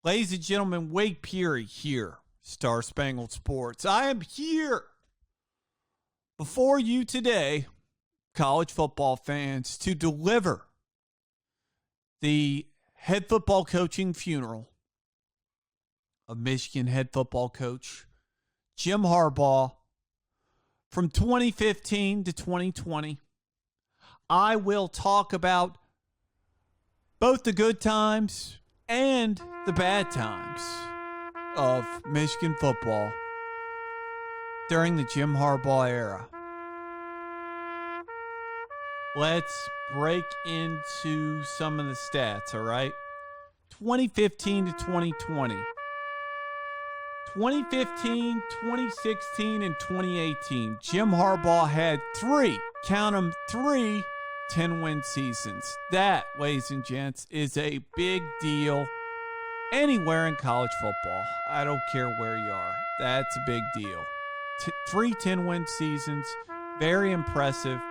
Ladies and gentlemen, Wade Peary here, Star Spangled Sports. I am here before you today, college football fans, to deliver the head football coaching funeral of Michigan head football coach Jim Harbaugh from 2015 to 2020. I will talk about both the good times and the bad times of Michigan football during the Jim Harbaugh era. Let's break into some of the stats, all right? 2015 to 2020. 2015, 2016, and 2018. Jim Harbaugh had three 10-win seasons. That, ladies and gents, is a big deal anywhere in college football. I don't care where you are. That's a big deal. Three 10-win seasons. Very impressive.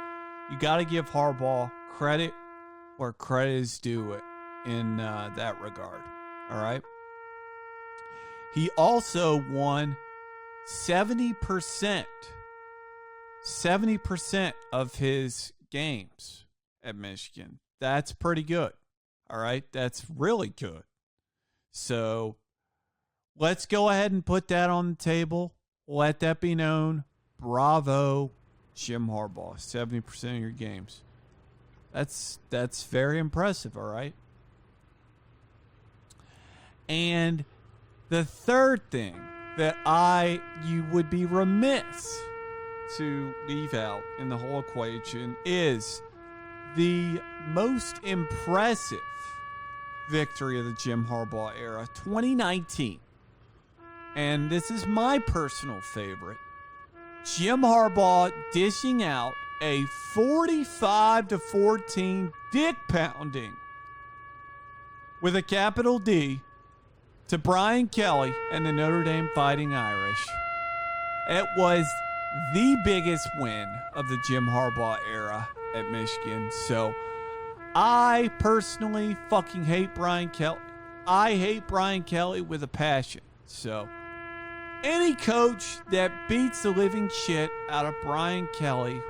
You got to give Harbaugh credit where credit is due in that regard. All right? He also won 70% of his games at Michigan. That's pretty good. All right? That's really good. So let's go ahead and put that on the table. Let that be known. Bravo, Jim Harbaugh. 70% of your games. That's very impressive, all right? And the third thing that you would be remiss to leave out in the whole equation is the most impressive victory of the Jim Harbaugh era, 2019. And this is my personal favorite. Jim Harbaugh dishing out a 45-14 dick pounding with a capital D to Brian Kelly and the Notre Dame Fighting Irish. It was the biggest win of the Jim Harbaugh era at Michigan. So I personally fucking hate Brian Kelly. I hate Brian Kelly with a passion. So any coach that beats the living shit out of Brian Kelly,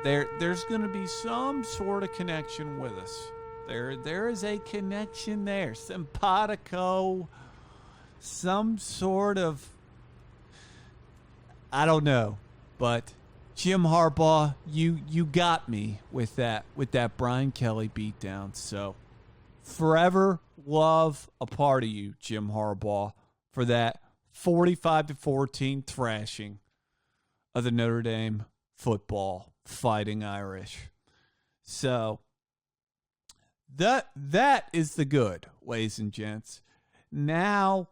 there's going to be some sort of connection with us. There is a connection there. Simpatico, some sort of, I don't know, but Jim Harbaugh, you got me with that Brian Kelly beatdown. So forever love a part of you, Jim Harbaugh, for that 45-14 thrashing of the Notre Dame football Fighting Irish. So that is the good, ladies and gents. Now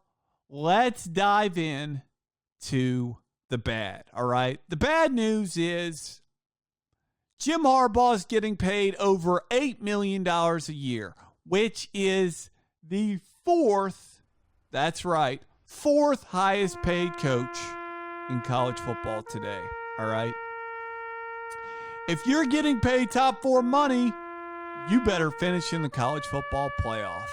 let's dive in to the bad, all right? The bad news is Jim Harbaugh is getting paid over $8 million a year, which is the fourth highest paid coach in college football today, all right? If you're getting paid top four money, you better finish in the college football playoff.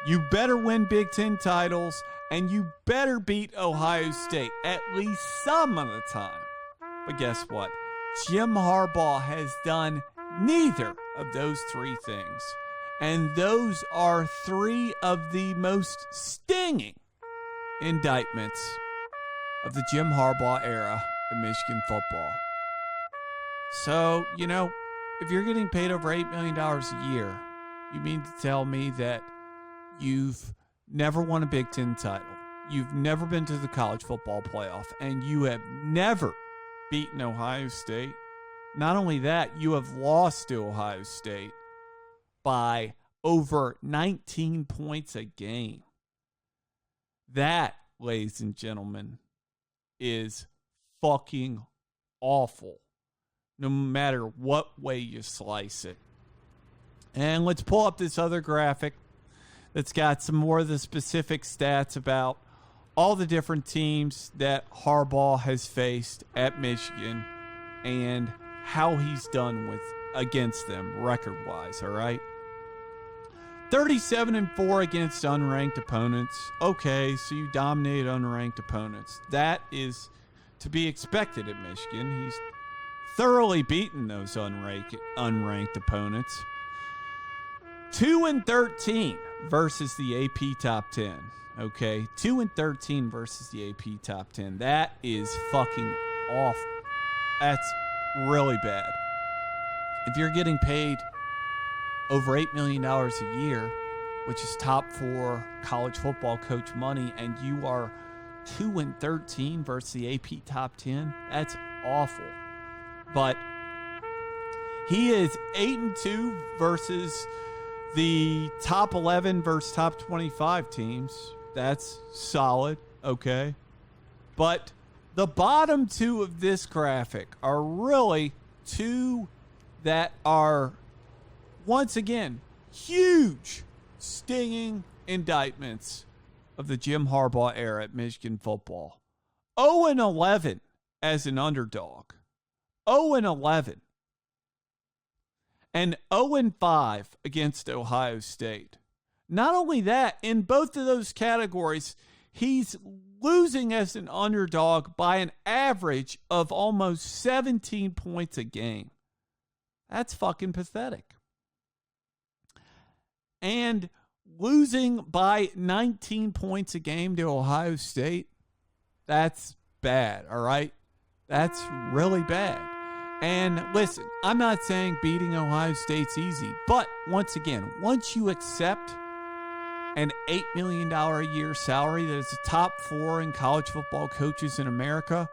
You better win Big Ten titles, and you better beat Ohio State at least some of the time. But guess what? Jim Harbaugh has done neither of those three things. And those are three of the most stinging indictments of the Jim Harbaugh era in Michigan football. So, if you're getting paid over $8 million a year, you mean to tell me that you've never won a Big Ten title, you've never been to the college football playoff, and you have never beaten Ohio State? Not only that, you have lost to Ohio State by over 19 points a game. That, ladies and gentlemen, is fucking awful, no matter what way you slice it. And let's pull up this other graphic that's got some more of the specific stats about all the different teams that Harbaugh has faced at Michigan and how he's done against them record-wise, all right? 37-4 against unranked opponents. Okay, so you dominated unranked opponents. That is to be expected at Michigan. He's thoroughly beaten those unranked opponents. 2-13 versus the AP Top 10. Okay, 2-13 versus the AP Top 10. That is fucking awful. That's really bad. If you're getting paid over $8 million a year, which is top 4 college football coach money, and you are 2-13 versus the AP Top 10, that's awful. But he is 8-2 versus the top 11 versus top 25 teams. That's solid, okay? But the bottom 2 of this graphic are really 2 that are, once again, huge, stinging indictments of the Jim Harbaugh era at Michigan football. 0-11 as an underdog. 0-11. And 0-5 against Ohio State. Not only that, in both of those categories, he's losing as an underdog by an average of almost 17 points a game. That's fucking pathetic. And losing by 19 points a game to Ohio State, that's bad, all right? That's really bad. And listen, I'm not saying beating Ohio State's easy, but once again, once you accept an $8 million a year salary that is the top 4 in college football coaches in America,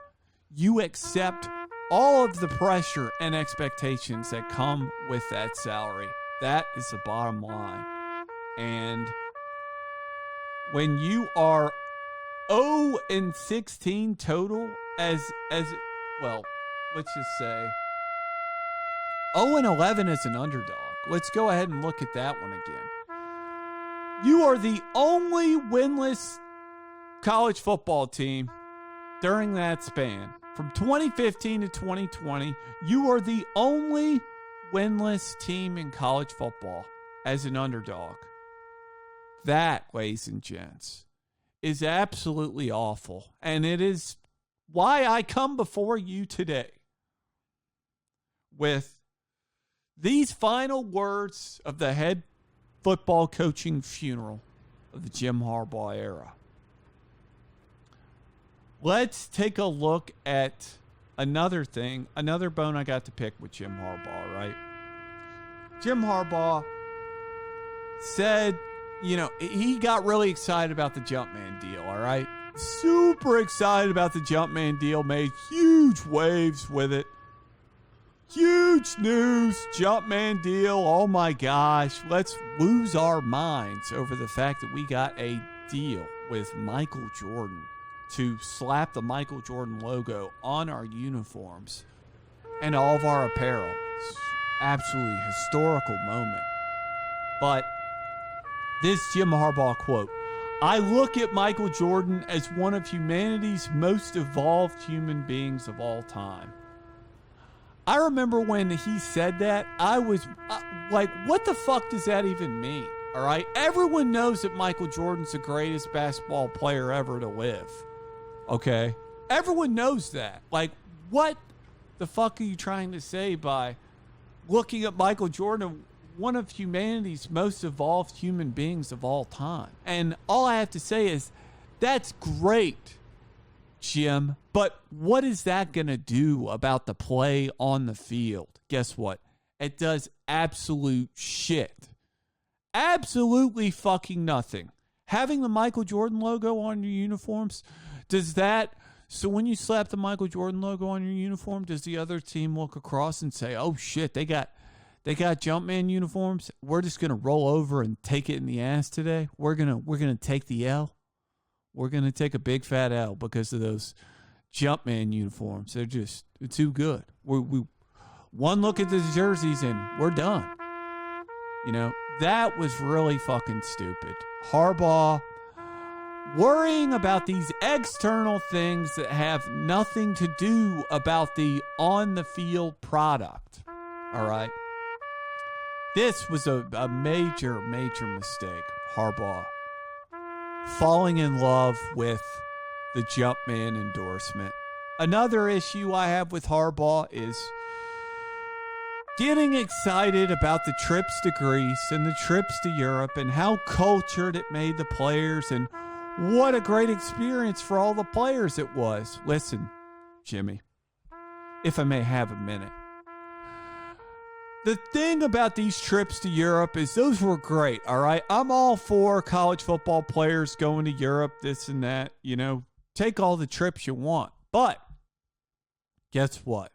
you accept all of the pressure and expectations that come with that salary. That is the bottom line. And when you are 0-16 total well, let's just say 0-11 as an underdog. Let's go ahead and look at that one again. You are the only winless college football team during that span. From 2015 to 2020, you are the only winless team in college football as an underdog. That, ladies and gents, is absolutely awful. And it is why I come before you today with these final words of the head football coaching funeral of the Jim Harbaugh era. Let's take a look at another bone I got to pick with Jim Harbaugh, right? Jim Harbaugh said, he got really excited about the Jumpman deal, all right? Super excited about the Jumpman deal, made huge waves with it. Huge news, Jumpman deal. Oh my gosh, let's lose our minds over the fact that we got a deal with Michael Jordan to slap the Michael Jordan logo on our uniforms and all of our apparel. It's absolutely historical moment. But this Jim Harbaugh quote, "I look at Michael Jordan as one of humanity's most evolved human beings of all time." I remember when he said that, I was like, what the fuck does that even mean? All right? Everyone knows that Michael Jordan's the greatest basketball player ever to live. Okay? Everyone knows that. Like, what the fuck are you trying to say by looking at Michael Jordan, one of humanity's most evolved human beings of all time? And all I have to say is, that's great, Jim, but what is that going to do about the play on the field? Guess what? It does absolute shit. Absolutely fucking nothing. Having the Michael Jordan logo on your uniforms, so when you slap the Michael Jordan logo on your uniform, does the other team look across and say, oh shit, they got Jumpman uniforms? We're just going to roll over and take it in the ass today? We're going to take the L? We're going to take a big fat L because of those Jumpman uniforms. They're just too good. We one look at the jerseys and we're done. That was really fucking stupid. Harbaugh worrying about these external things that have nothing to do about the on-the-field product. All right? this was a major, major mistake. Harbaugh falling in love with the Jumpman endorsement. Another issue I have with Harbaugh is getting excited about the trips to Greece and the trips to Europe and how cultured it made the players and what a great experience for all the players it was. Listen, Jimmy, if I may have a minute. The thing about these trips to Europe is those were great, all right? I'm all for college football players going to Europe, this and that, you know. Take all the trips you want. But guess what?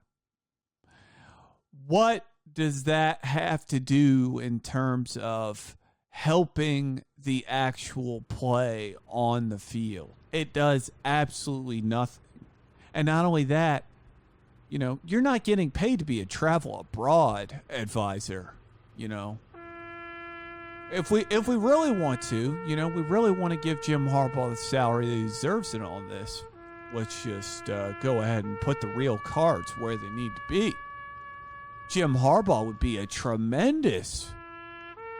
What does that have to do in terms of helping the actual play on the field? It does absolutely nothing. And not only that, you know, you're not getting paid to be a travel abroad advisor, you know. If we really want to, you know, we really want to give Jim Harbaugh the salary that he deserves in all this, let's just go ahead and put the real cards where they need to be. Jim Harbaugh would be a tremendous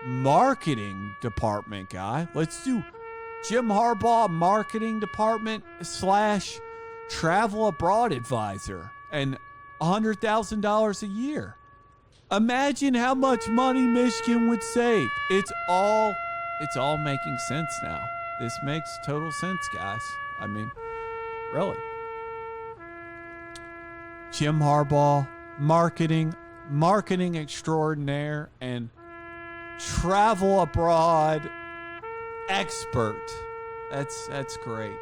marketing department guy. Let's do Jim Harbaugh marketing department / travel abroad advisor and $100,000 a year. Imagine how much money Michigan would save. It's all making sense now. This makes total sense, guys. I mean, really. Jim Harbaugh, marketing extraordinaire and travel abroad expert. That's great.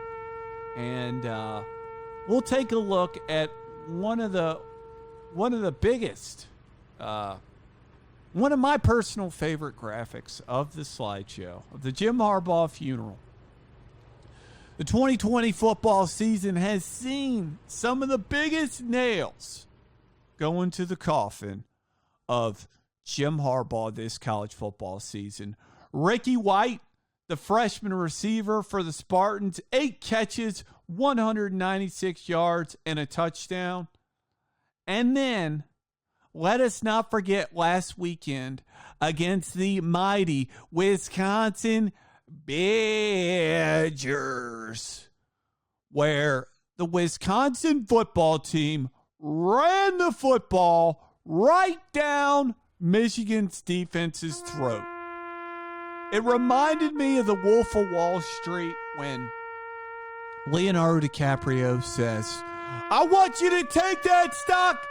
And we'll take a look at one of the biggest, one of my personal favorite graphics of the slideshow of the Jim Harbaugh funeral. The 2020 football season has seen some of the biggest nails go into the coffin of Jim Harbaugh this college football season. Ricky White, the freshman receiver for the Spartans, 8 catches, 196 yards, and a touchdown. And then, let us not forget last weekend against the mighty Wisconsin Badgers, where the Wisconsin football team ran the football right down Michigan's defense's throat. It reminded me of the Wolf of Wall Street when Leonardo DiCaprio says, I want you to take that stock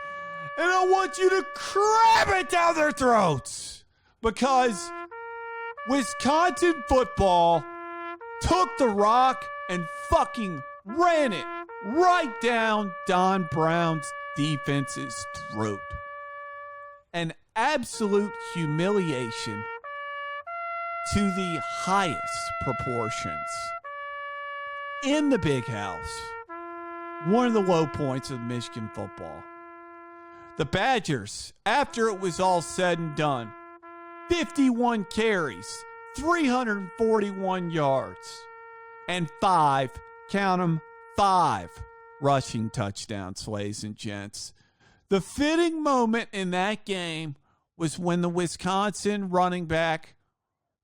and I want you to cram it down their throats. Because Wisconsin football took the rock and fucking ran it right down Don Brown's defense's throat. An absolute humiliation to the highest proportions. In the big house, one of the low points of Michigan football. The Badgers, after it was all said and done, 51 carries, 341 yards, and 5, count them, 5 rushing touchdowns, ladies and gents. The fitting moment in that game was when the Wisconsin running back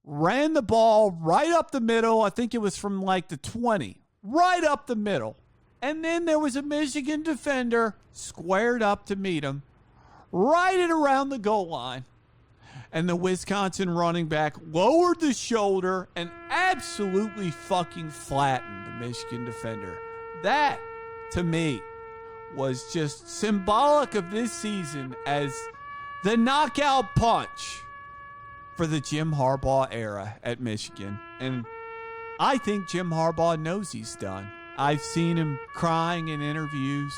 ran the ball right up the middle. I think it was from like the 20, right up the middle. And then there was a Michigan defender squared up to meet him right at around the goal line. And the Wisconsin running back lowered the shoulder and absolutely fucking flattened the Michigan defender. That, to me, was just symbolic of this season as the knockout punch for the Jim Harbaugh era at Michigan. And I think Jim Harbaugh knows he's done. I've seen him crying in interviews.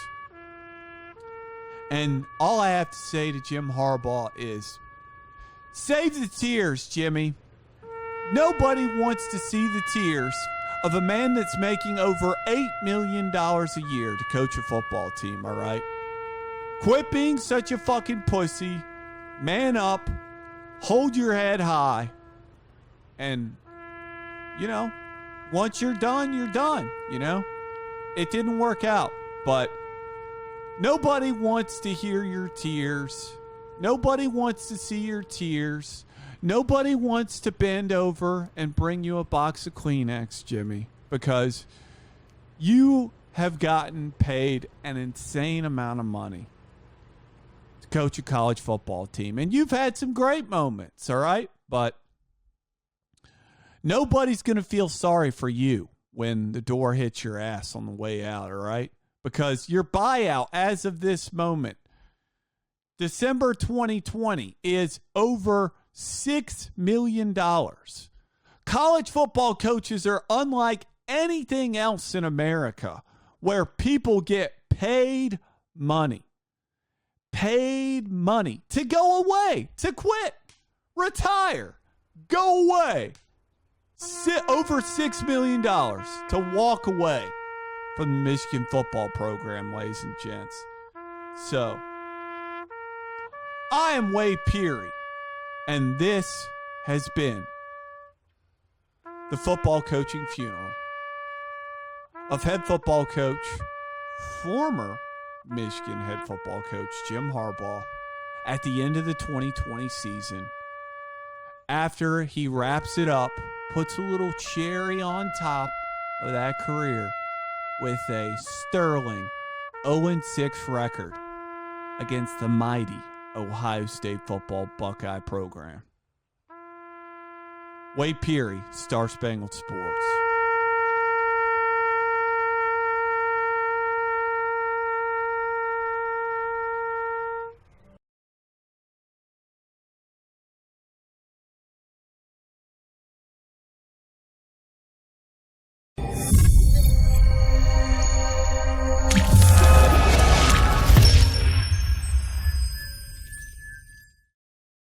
And all I have to say to Jim Harbaugh is, save the tears, Jimmy. Nobody wants to see the tears of a man that's making over $8 million a year to coach a football team, all right? Quit being such a fucking pussy. Man up. Hold your head high. And, you know, once you're done, you know? It didn't work out, but nobody wants to hear your tears. Nobody wants to see your tears. Nobody wants to bend over and bring you a box of Kleenex, Jimmy, because you have gotten paid an insane amount of money to coach a college football team. And you've had some great moments, all right? But nobody's going to feel sorry for you when the door hits your ass on the way out, all right? Because your buyout as of this moment, December 2020, is over $6 million. College football coaches are unlike anything else in America where people get paid money. Paid money to go away, to quit, retire, go away. Over $6 million to walk away from the Michigan football program, ladies and gents. So, I am Wade Peary, and this has been the football coaching funeral of head football coach, former Michigan head football coach Jim Harbaugh at the end of the 2020 season. After he wraps it up, puts a little cherry on top of that career with a sterling 0-6 record against the mighty Ohio State football Buckeye program. Wade Peary, Star Spangled Sports.